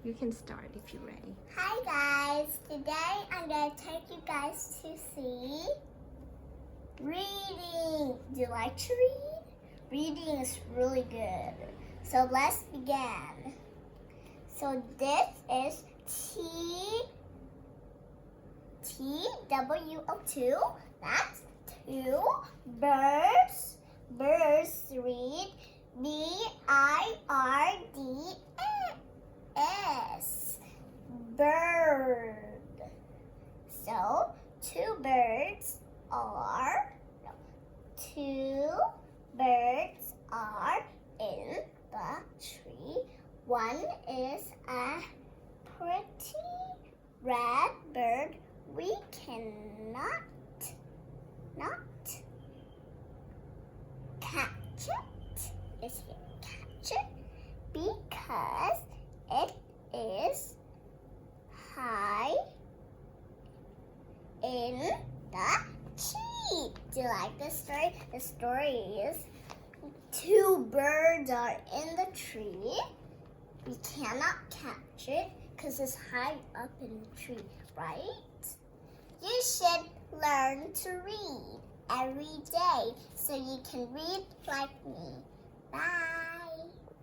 You can start if you're ready. Hi guys, today I'm going to take you guys to see reading. Do you like to read? Reading is really good. So let's begin. So this is TWO2. That's two birds. Birds read BIRDS. Bird. So two birds are in the tree. One is a pretty red bird. We cannot catch it. Is it catch it? Because it is high in the tree. Do you like the story? The story is two birds are in the tree. We cannot catch it because it's high up in the tree, right? You should learn to read every day so you can read like me. Bye.